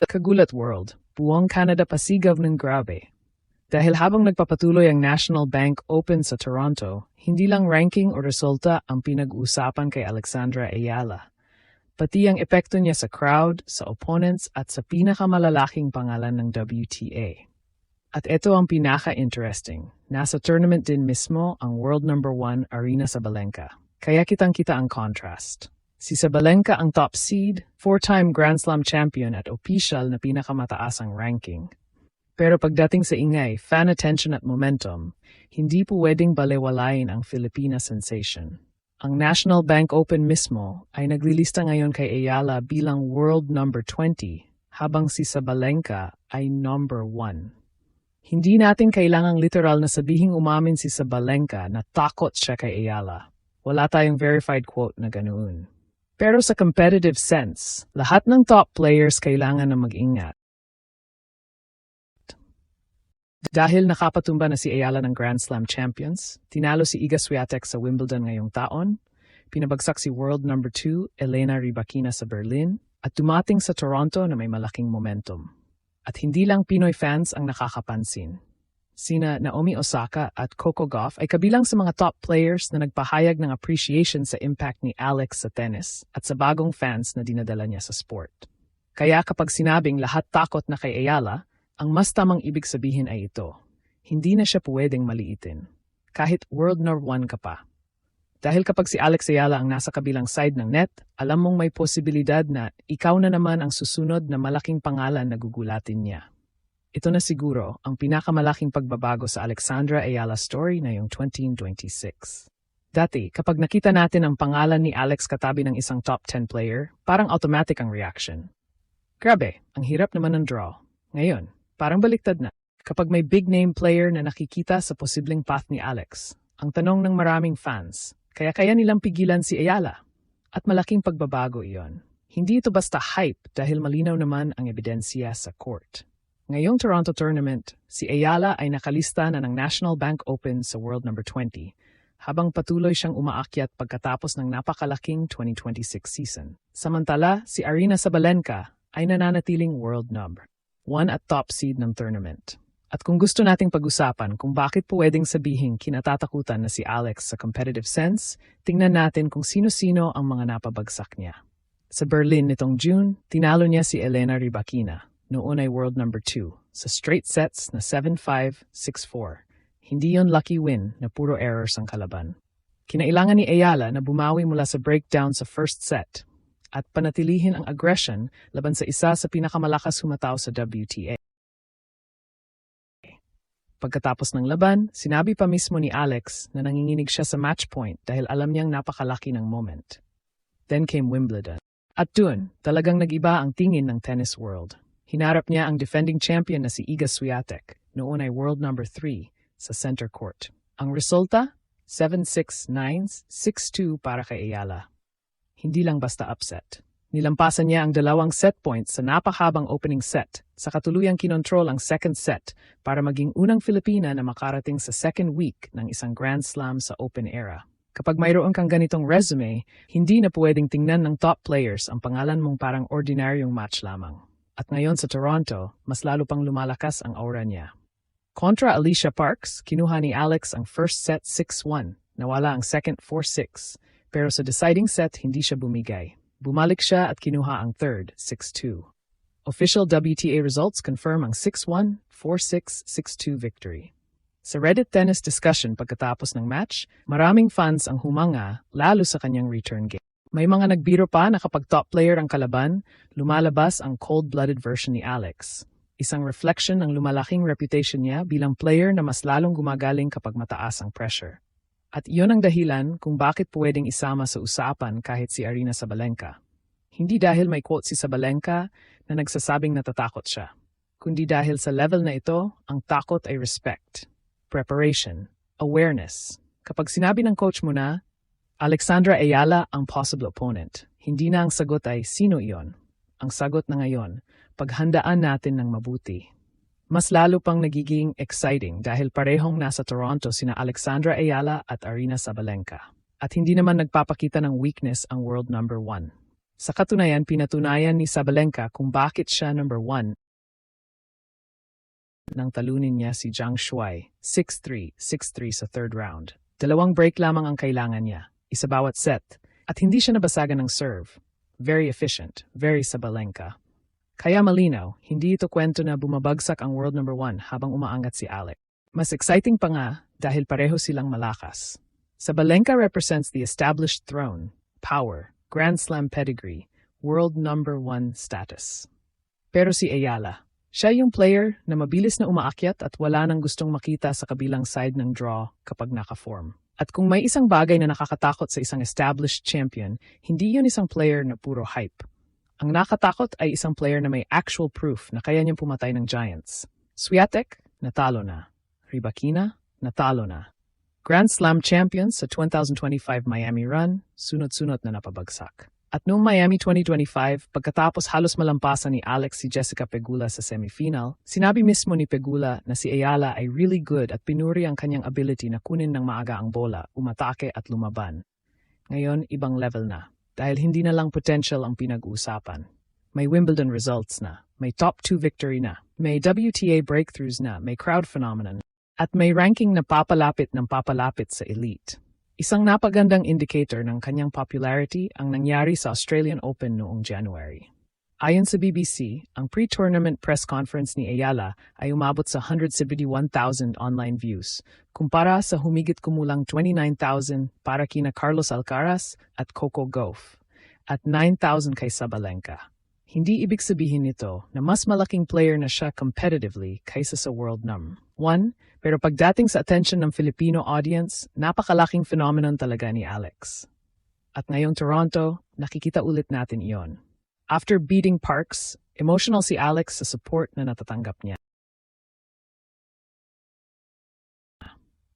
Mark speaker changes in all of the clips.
Speaker 1: Kagulat World, buong Canada pasigaw ng grabe. Dahil habang nagpapatuloy ang National Bank Open sa Toronto, hindi lang ranking o resulta ang pinag-uusapan kay Alexandra Ayala. Pati ang epekto niya sa crowd, sa opponents at sa pinakamalalaking pangalan ng WTA. At ito ang pinaka-interesting. Nasa tournament din mismo ang world number 1 Aryna Sabalenka. Kaya kitang-kita ang contrast. Si Sabalenka ang top seed, 4-time Grand Slam champion at official na pinakamataas ang ranking. Pero pagdating sa ingay, fan attention at momentum, hindi pwedeng balewalain ang Filipina sensation. Ang National Bank Open mismo ay naglilista ngayon kay Ayala bilang world number 20, habang si Sabalenka ay number 1. Hindi natin kailangang literal na sabihing umamin si Sabalenka na takot siya kay Ayala. Wala tayong verified quote na ganoon. Pero sa competitive sense, lahat ng top players kailangan na mag-ingat. Dahil nakapatumba na si Ayala ng Grand Slam Champions, tinalo si Iga Swiatek sa Wimbledon ngayong taon, pinabagsak si world number 2 Elena Rybakina sa Berlin, at dumating sa Toronto na may malaking momentum. At hindi lang Pinoy fans ang nakakapansin. Sina Naomi Osaka at Coco Gauff ay kabilang sa mga top players na nagpahayag ng appreciation sa impact ni Alex sa tennis at sa bagong fans na dinadala niya sa sport. Kaya kapag sinabing lahat takot na kay Ayala, ang mas tamang ibig sabihin ay ito. Hindi na siya pwedeng maliitin. Kahit world number 1 ka pa. Dahil kapag si Alex Ayala ang nasa kabilang side ng net, alam mong may posibilidad na ikaw na naman ang susunod na malaking pangalan na gugulatin niya. Ito na siguro ang pinakamalaking pagbabago sa Alexandra Ayala story ngayong 2026. Dati, kapag nakita natin ang pangalan ni Alex katabi ng isang top 10 player, parang automatic ang reaction. Grabe, ang hirap naman ng draw. Ngayon, parang baliktad na. Kapag may big name player na nakikita sa posibleng path ni Alex, ang tanong ng maraming fans, kaya nilang pigilan si Ayala? At malaking pagbabago iyon. Hindi ito basta hype dahil malinaw naman ang ebidensya sa court. Ngayong Toronto tournament, si Ayala ay nakalista na ng National Bank Open sa world number 20, habang patuloy siyang umaakyat pagkatapos ng napakalaking 2026 season. Samantala, si Aryna Sabalenka ay nananatiling world number 1 at top seed ng tournament. At kung gusto nating pag-usapan kung bakit pwedeng sabihing kinatatakutan na si Alex sa competitive sense, tingnan natin kung sino-sino ang mga napabagsak niya. Sa Berlin nitong June, tinalo niya si Elena Rybakina, noon ay world number 2, sa straight sets na 7-5, 6-4. Hindi yon lucky win na puro errors ang kalaban. Kinailangan ni Ayala na bumawi mula sa breakdown sa first set at panatilihin ang aggression laban sa isa sa pinakamalakas humataw sa WTA. Pagkatapos ng laban, sinabi pa mismo ni Alex na nanginginig siya sa match point dahil alam niyang napakalaki ng moment. Then came Wimbledon. At dun, talagang nag-iba ang tingin ng tennis world. Hinarap niya ang defending champion na si Iga Swiatek, noon ay world number 3, sa center court. Ang resulta? 7-6, 9, 6-2 para kay Ayala. Hindi lang basta upset. Nilampasan niya ang dalawang set points sa napakabang opening set, sa katuluyang kinontrol ang second set para maging unang Filipina na makarating sa second week ng isang Grand Slam sa Open era. Kapag mayroon kang ganitong resume, hindi na pwedeng tingnan ng top players ang pangalan mong parang ordinaryong match lamang. At ngayon sa Toronto, mas lalo pang lumalakas ang aura niya. Kontra Alicia Parks, kinuha ni Alex ang first set 6-1, nawala ang second 4-6, pero sa deciding set hindi siya bumigay. Bumalik siya at kinuha ang third 6-2. Official WTA results confirm ang 6-1, 4-6, 6-2 victory. Sa Reddit tennis discussion pagkatapos ng match, maraming fans ang humanga lalo sa kanyang return game. May mga nagbiro pa na kapag top player ang kalaban, lumalabas ang cold-blooded version ni Alex. Isang reflection ng lumalaking reputation niya bilang player na mas lalong gumagaling kapag mataas ang pressure. At iyon ang dahilan kung bakit pwedeng isama sa usapan kahit si Aryna Sabalenka. Hindi dahil may quote si Sabalenka na nagsasabing natatakot siya, kundi dahil sa level na ito, ang takot ay respect, preparation, awareness. Kapag sinabi ng coach mo na, Alexandra Ayala ang possible opponent. Hindi na ang sagot ay sino iyon. Ang sagot na ngayon, paghandaan natin ng mabuti. Mas lalo pang nagiging exciting dahil parehong nasa Toronto sina Alexandra Ayala at Aryna Sabalenka. At hindi naman nagpapakita ng weakness ang world number 1. Sa katunayan, pinatunayan ni Sabalenka kung bakit siya number 1 nang talunin niya si Zhang Shuai 6-3, 6-3 sa third round. 2 break lamang ang kailangan niya, isa bawat set, at hindi siya nabasagan ng serve. Very efficient, very Sabalenka. Kaya malinaw, hindi ito kwento na bumabagsak ang world number 1 habang umaangat si Alex. Mas exciting pa nga dahil pareho silang malakas. Sabalenka represents the established throne, power, Grand Slam pedigree, world number 1 status. Pero si Ayala, siya yung player na mabilis na umaakyat at wala nang gustong makita sa kabilang side ng draw kapag naka-form. At kung may isang bagay na nakakatakot sa isang established champion, hindi yun isang player na puro hype. Ang nakatakot ay isang player na may actual proof na kaya niyang pumatay ng giants. Swiatek, natalo na. Rybakina, natalo na. Grand Slam champions sa 2025 Miami run, sunod-sunod na napabagsak. At noong Miami 2025, pagkatapos halos malampasan ni Alex si Jessica Pegula sa semifinal, sinabi mismo ni Pegula na si Ayala ay really good at pinuri ang kanyang ability na kunin ng maaga ang bola, umatake at lumaban. Ngayon, ibang level na. Dahil hindi na lang potential ang pinag-uusapan. May Wimbledon results na, may top 2 victory na, may WTA breakthroughs na, may crowd phenomenon, at may ranking na papalapit ng papalapit sa elite. Isang napagandang indicator ng kanyang popularity ang nangyari sa Australian Open noong January. Ayon sa BBC, ang pre-tournament press conference ni Ayala ay umabot sa 171,000 online views, kumpara sa humigit kumulang 29,000 para kina Carlos Alcaraz at Coco Gauff, at 9,000 kay Sabalenka. Hindi ibig sabihin nito na mas malaking player na siya competitively kaysa sa world number 1, pero pagdating sa attention ng Filipino audience, napakalaking phenomenon talaga ni Alex. At ngayong Toronto, nakikita ulit natin iyon. After beating Parks, emotional si Alex sa support na natatanggap niya.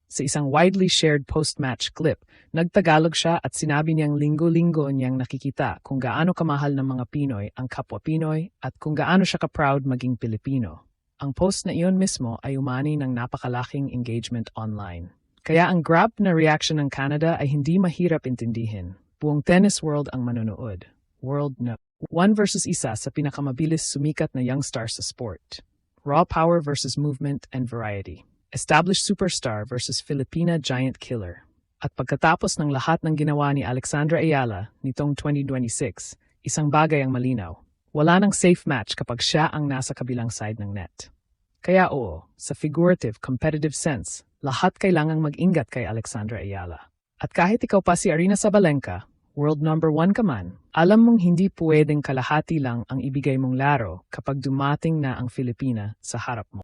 Speaker 1: Sa isang widely shared post-match clip, nagtagalog siya at sinabi niyang linggo-linggo niyang nakikita kung gaano kamahal ng mga Pinoy ang kapwa Pinoy at kung gaano siya ka-proud maging Pilipino. Ang post na iyon mismo ay umani ng napakalaking engagement online. Kaya ang grab na reaction ng Canada ay hindi mahirap intindihin. Buong tennis world ang manonood. World na 1 versus isa sa pinakamabilis sumikat na young star sa sport. Raw power versus movement and variety. Established superstar versus Filipina giant killer. At pagkatapos ng lahat ng ginawa ni Alexandra Ayala nitong 2026, isang bagay ang malinaw. Wala nang safe match kapag siya ang nasa kabilang side ng net. Kaya oo, sa figurative, competitive sense, lahat kailangang mag-ingat kay Alexandra Ayala. At kahit ikaw pa si Aryna Sabalenka, world number 1 ka man, alam mong hindi pwedeng kalahati lang ang ibigay mong laro kapag dumating na ang Filipina sa harap mo.